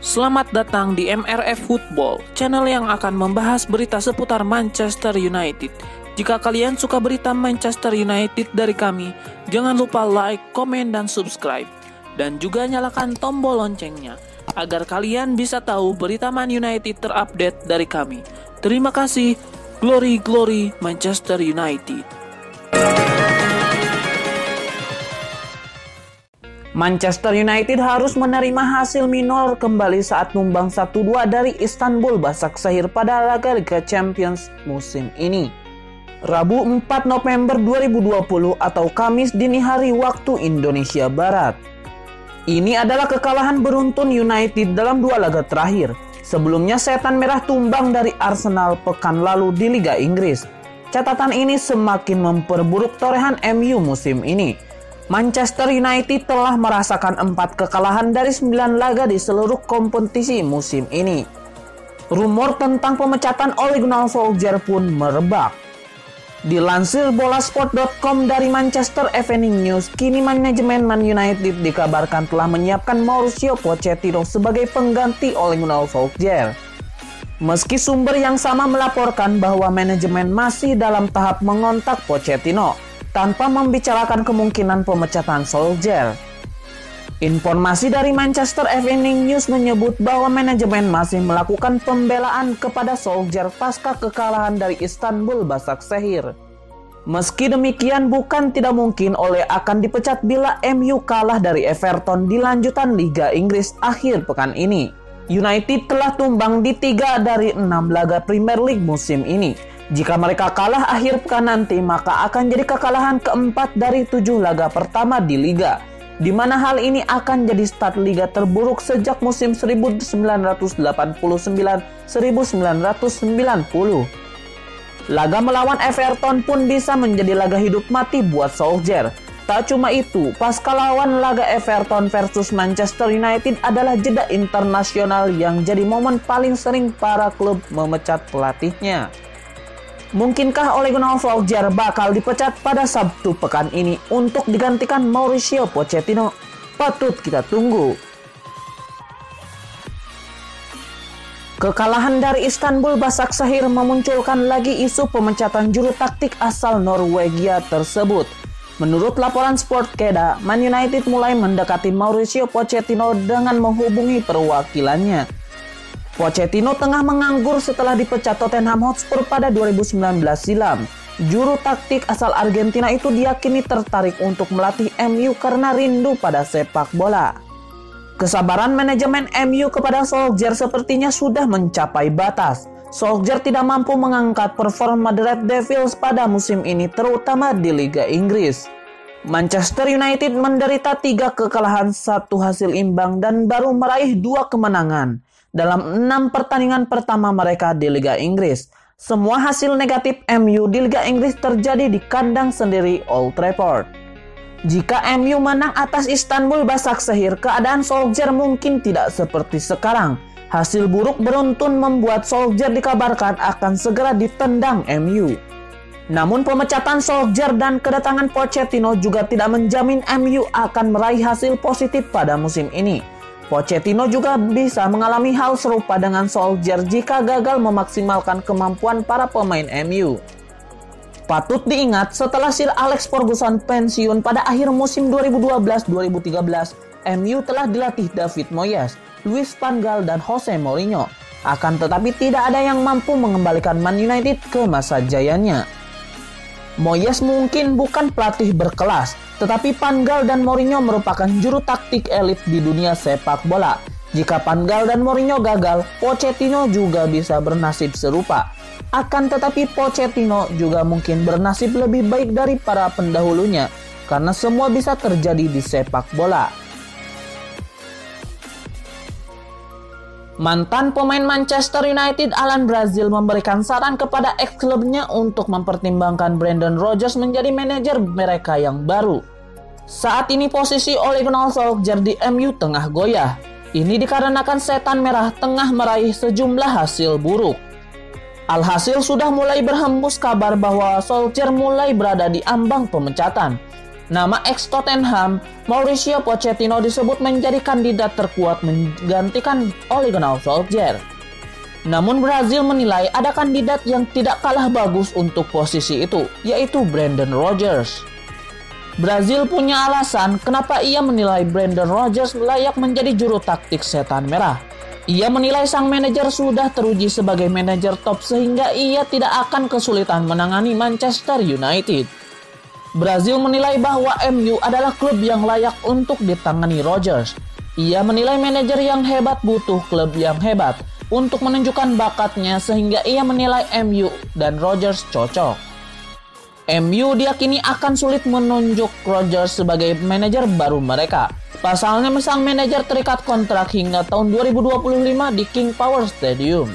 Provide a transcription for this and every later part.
Selamat datang di MRF Football, channel yang akan membahas berita seputar Manchester United. Jika kalian suka berita Manchester United dari kami, jangan lupa like, komen, dan subscribe. Dan juga nyalakan tombol loncengnya, agar kalian bisa tahu berita Man United terupdate dari kami. Terima kasih, Glory Glory Manchester United. Manchester United harus menerima hasil minor kembali saat numbang 1-2 dari Istanbul Başakşehir pada laga Liga Champions musim ini. Rabu 4 November 2020 atau Kamis dini hari waktu Indonesia Barat. Ini adalah kekalahan beruntun United dalam 2 laga terakhir. Sebelumnya Setan Merah tumbang dari Arsenal pekan lalu di Liga Inggris. Catatan ini semakin memperburuk torehan MU musim ini. Manchester United telah merasakan 4 kekalahan dari 9 laga di seluruh kompetisi musim ini. Rumor tentang pemecatan Ole Gunnar Solskjaer pun merebak. Dilansir bolasport.com dari Manchester Evening News, kini manajemen Man United dikabarkan telah menyiapkan Mauricio Pochettino sebagai pengganti Ole Gunnar Solskjaer. Meski sumber yang sama melaporkan bahwa manajemen masih dalam tahap mengontak Pochettino, tanpa membicarakan kemungkinan pemecatan Solskjaer. Informasi dari Manchester Evening News menyebut bahwa manajemen masih melakukan pembelaan kepada Solskjaer pasca kekalahan dari Istanbul Başakşehir. Meski demikian, bukan tidak mungkin Ole akan dipecat bila MU kalah dari Everton di lanjutan Liga Inggris akhir pekan ini. United telah tumbang di 3 dari 6 laga Premier League musim ini. Jika mereka kalah akhir pekan nanti, maka akan jadi kekalahan keempat dari 7 laga pertama di Liga, di mana hal ini akan jadi start Liga terburuk sejak musim 1989-1990. Laga melawan Everton pun bisa menjadi laga hidup mati buat Solskjaer. Tak cuma itu, pasca lawan laga Everton versus Manchester United adalah jeda internasional yang jadi momen paling sering para klub memecat pelatihnya. Mungkinkah Ole Gunnar Solskjaer bakal dipecat pada Sabtu pekan ini untuk digantikan Mauricio Pochettino? Patut kita tunggu. Kekalahan dari Istanbul Başakşehir memunculkan lagi isu pemecatan juru taktik asal Norwegia tersebut. Menurut laporan Sportkeeda, Man United mulai mendekati Mauricio Pochettino dengan menghubungi perwakilannya. Pochettino tengah menganggur setelah dipecat Tottenham Hotspur pada 2019 silam. Juru taktik asal Argentina itu diyakini tertarik untuk melatih MU karena rindu pada sepak bola. Kesabaran manajemen MU kepada Solskjaer sepertinya sudah mencapai batas. Solskjaer tidak mampu mengangkat performa The Red Devils pada musim ini, terutama di Liga Inggris. Manchester United menderita 3 kekalahan, 1 hasil imbang, dan baru meraih 2 kemenangan dalam 6 pertandingan pertama mereka di Liga Inggris. Semua hasil negatif MU di Liga Inggris terjadi di kandang sendiri Old Trafford. Jika MU menang atas Istanbul Başakşehir, keadaan Solskjaer mungkin tidak seperti sekarang. Hasil buruk beruntun membuat Solskjaer dikabarkan akan segera ditendang MU. Namun pemecatan Solskjaer dan kedatangan Pochettino juga tidak menjamin MU akan meraih hasil positif pada musim ini. Pochettino juga bisa mengalami hal serupa dengan Solskjaer jika gagal memaksimalkan kemampuan para pemain MU. Patut diingat, setelah Sir Alex Ferguson pensiun pada akhir musim 2012-2013, MU telah dilatih David Moyes, Louis van Gaal, dan Jose Mourinho. Akan tetapi tidak ada yang mampu mengembalikan Man United ke masa jayanya. Moyes mungkin bukan pelatih berkelas, tetapi Van Gaal dan Mourinho merupakan juru taktik elit di dunia sepak bola. Jika Van Gaal dan Mourinho gagal, Pochettino juga bisa bernasib serupa. Akan tetapi Pochettino juga mungkin bernasib lebih baik dari para pendahulunya, karena semua bisa terjadi di sepak bola. Mantan pemain Manchester United Alan Brazil memberikan saran kepada ex-klubnya untuk mempertimbangkan Brendan Rodgers menjadi manajer mereka yang baru. Saat ini posisi Ole Gunnar Solskjaer di MU tengah goyah. Ini dikarenakan Setan Merah tengah meraih sejumlah hasil buruk. Alhasil sudah mulai berhembus kabar bahwa Solskjaer mulai berada di ambang pemecatan. Nama ex Tottenham, Mauricio Pochettino disebut menjadi kandidat terkuat menggantikan Ole Gunnar Solskjaer. Namun Brazil menilai ada kandidat yang tidak kalah bagus untuk posisi itu, yaitu Brendan Rodgers. Brazil punya alasan kenapa ia menilai Brendan Rodgers layak menjadi juru taktik setan merah. Ia menilai sang manajer sudah teruji sebagai manajer top sehingga ia tidak akan kesulitan menangani Manchester United. Brazil menilai bahwa MU adalah klub yang layak untuk ditangani Rodgers. Ia menilai manajer yang hebat butuh klub yang hebat untuk menunjukkan bakatnya sehingga ia menilai MU dan Rodgers cocok. MU diyakini akan sulit menunjuk Rodgers sebagai manajer baru mereka. Pasalnya sang manajer terikat kontrak hingga tahun 2025 di King Power Stadium.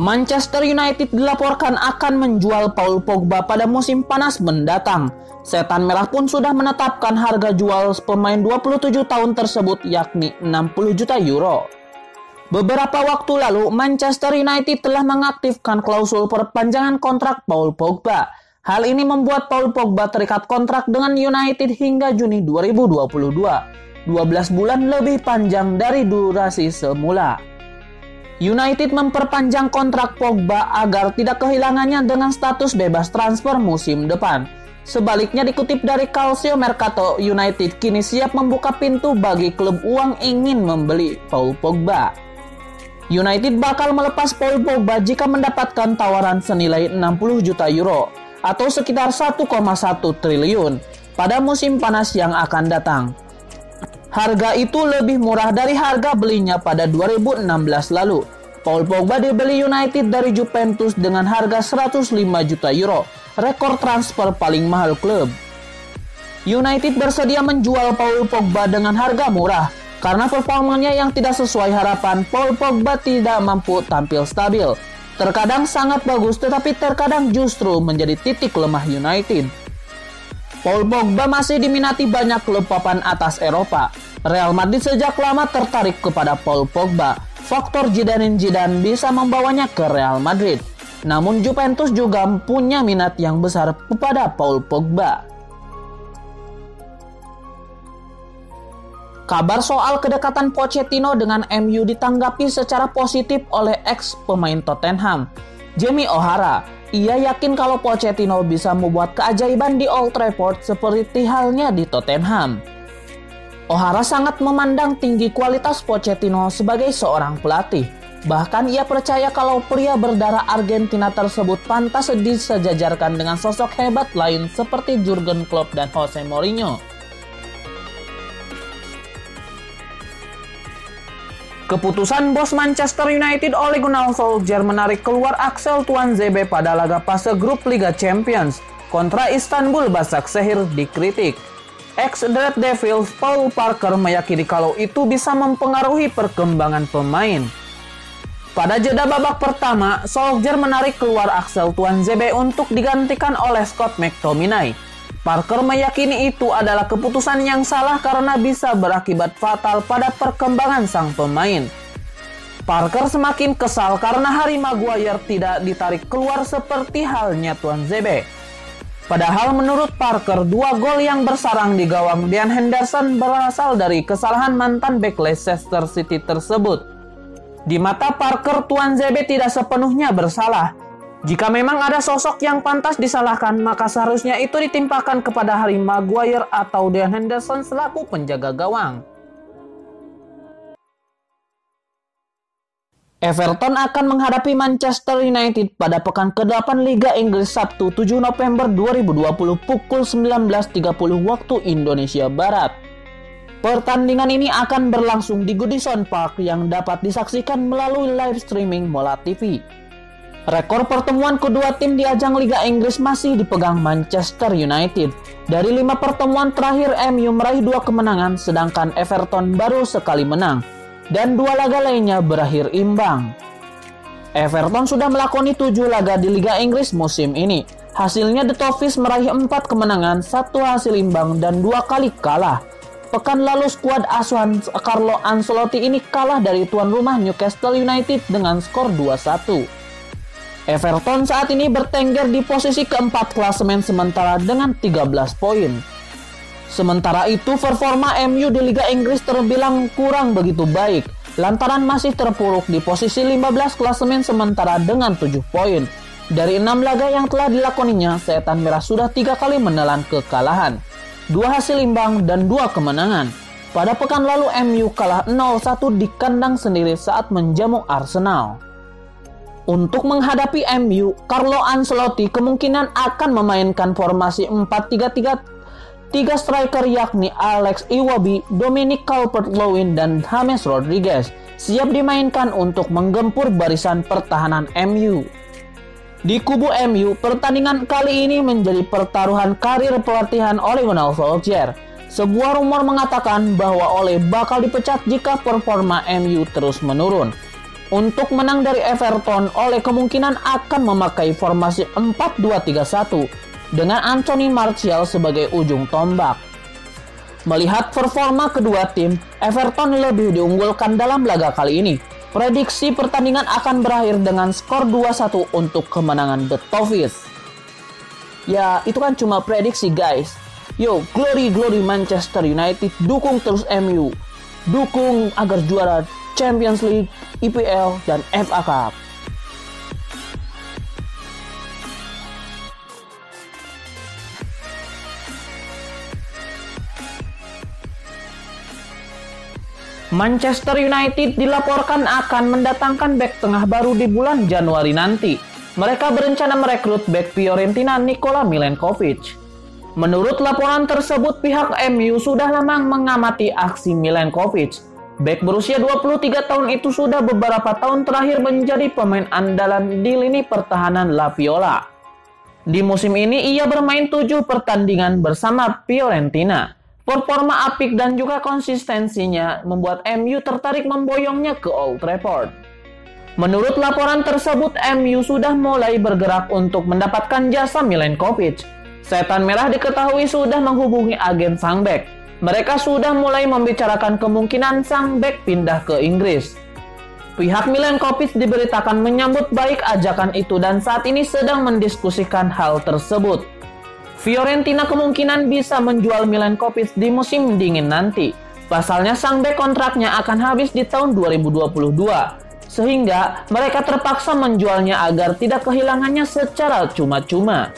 Manchester United dilaporkan akan menjual Paul Pogba pada musim panas mendatang. Setan Merah pun sudah menetapkan harga jual pemain 27 tahun tersebut yakni 60 juta euro. Beberapa waktu lalu, Manchester United telah mengaktifkan klausul perpanjangan kontrak Paul Pogba. Hal ini membuat Paul Pogba terikat kontrak dengan United hingga Juni 2022, 12 bulan lebih panjang dari durasi semula. United memperpanjang kontrak Pogba agar tidak kehilangannya dengan status bebas transfer musim depan. Sebaliknya dikutip dari Calcio Mercato, United kini siap membuka pintu bagi klub uang ingin membeli Paul Pogba. United bakal melepas Paul Pogba jika mendapatkan tawaran senilai 60 juta euro atau sekitar 1,1 triliun pada musim panas yang akan datang. Harga itu lebih murah dari harga belinya pada 2016 lalu. Paul Pogba dibeli United dari Juventus dengan harga 105 juta euro, rekor transfer paling mahal klub. United bersedia menjual Paul Pogba dengan harga murah. Karena performanya yang tidak sesuai harapan, Paul Pogba tidak mampu tampil stabil. Terkadang sangat bagus, tetapi terkadang justru menjadi titik lemah United. Paul Pogba masih diminati banyak klub papan atas Eropa. Real Madrid sejak lama tertarik kepada Paul Pogba. Faktor Zidane bisa membawanya ke Real Madrid. Namun Juventus juga punya minat yang besar kepada Paul Pogba. Kabar soal kedekatan Pochettino dengan MU ditanggapi secara positif oleh ex pemain Tottenham, Jamie O'Hara. Ia yakin kalau Pochettino bisa membuat keajaiban di Old Trafford seperti halnya di Tottenham. O'Hara sangat memandang tinggi kualitas Pochettino sebagai seorang pelatih. Bahkan ia percaya kalau pria berdarah Argentina tersebut pantas disejajarkan dengan sosok hebat lain seperti Jurgen Klopp dan Jose Mourinho. Keputusan bos Manchester United Ole Gunnar Solskjaer menarik keluar Axel Tuanzebe pada laga fase grup Liga Champions kontra Istanbul Başakşehir dikritik. Ex-Red Devils Paul Parker meyakini kalau itu bisa mempengaruhi perkembangan pemain. Pada jeda babak pertama, Solskjaer menarik keluar Axel Tuanzebe untuk digantikan oleh Scott McTominay. Parker meyakini itu adalah keputusan yang salah karena bisa berakibat fatal pada perkembangan sang pemain. Parker semakin kesal karena Harry Maguire tidak ditarik keluar seperti halnya Tuanzebe. Padahal menurut Parker, 2 gol yang bersarang di gawang Dean Henderson berasal dari kesalahan mantan bek Leicester City tersebut. Di mata Parker, Tuanzebe tidak sepenuhnya bersalah. Jika memang ada sosok yang pantas disalahkan, maka seharusnya itu ditimpakan kepada Harry Maguire atau Dean Henderson selaku penjaga gawang. Everton akan menghadapi Manchester United pada pekan ke-8 Liga Inggris Sabtu 7 November 2020 pukul 19.30 waktu Indonesia Barat. Pertandingan ini akan berlangsung di Goodison Park yang dapat disaksikan melalui live streaming Mola TV. Rekor pertemuan kedua tim di ajang Liga Inggris masih dipegang Manchester United. Dari 5 pertemuan terakhir MU meraih 2 kemenangan, sedangkan Everton baru sekali menang. Dan 2 laga lainnya berakhir imbang. Everton sudah melakoni 7 laga di Liga Inggris musim ini. Hasilnya The Toffees meraih 4 kemenangan, 1 hasil imbang, dan 2 kali kalah. Pekan lalu skuad asuhan Carlo Ancelotti ini kalah dari tuan rumah Newcastle United dengan skor 2-1. Everton saat ini bertengger di posisi keempat klasemen sementara dengan 13 poin. Sementara itu, performa MU di Liga Inggris terbilang kurang begitu baik, lantaran masih terpuruk di posisi 15 klasemen sementara dengan 7 poin. Dari 6 laga yang telah dilakoninya, Setan Merah sudah 3 kali menelan kekalahan, 2 hasil imbang dan 2 kemenangan. Pada pekan lalu, MU kalah 0-1 di kandang sendiri saat menjamu Arsenal. Untuk menghadapi MU, Carlo Ancelotti kemungkinan akan memainkan formasi 4-3-3. 3 striker yakni Alex Iwobi, Dominic Calvert-Lewin, dan James Rodriguez siap dimainkan untuk menggempur barisan pertahanan MU. Di kubu MU, pertandingan kali ini menjadi pertaruhan karir pelatihan Ole Gunnar Solskjaer. Sebuah rumor mengatakan bahwa Ole bakal dipecat jika performa MU terus menurun. Untuk menang dari Everton, Ole kemungkinan akan memakai formasi 4-2-3-1 dengan Anthony Martial sebagai ujung tombak. Melihat performa kedua tim, Everton lebih diunggulkan dalam laga kali ini. Prediksi pertandingan akan berakhir dengan skor 2-1 untuk kemenangan The Toffees. Ya, itu kan cuma prediksi guys. Yo, glory Manchester United, dukung terus MU. Dukung agar juara Champions League, IPL, dan FA Cup. Manchester United dilaporkan akan mendatangkan bek tengah baru di bulan Januari nanti. Mereka berencana merekrut bek Fiorentina Nikola Milenkovic. Menurut laporan tersebut, pihak MU sudah lama mengamati aksi Milenkovic. Bek berusia 23 tahun itu sudah beberapa tahun terakhir menjadi pemain andalan di lini pertahanan La Viola. Di musim ini ia bermain 7 pertandingan bersama Fiorentina. Performa apik dan juga konsistensinya membuat MU tertarik memboyongnya ke Old Trafford. Menurut laporan tersebut, MU sudah mulai bergerak untuk mendapatkan jasa Milenkovic. Setan Merah diketahui sudah menghubungi agen sang bek. Mereka sudah mulai membicarakan kemungkinan sang bek pindah ke Inggris. Pihak Milenkovic diberitakan menyambut baik ajakan itu dan saat ini sedang mendiskusikan hal tersebut. Fiorentina kemungkinan bisa menjual Milenkovic di musim dingin nanti. Pasalnya sang bek kontraknya akan habis di tahun 2022, sehingga mereka terpaksa menjualnya agar tidak kehilangannya secara cuma-cuma.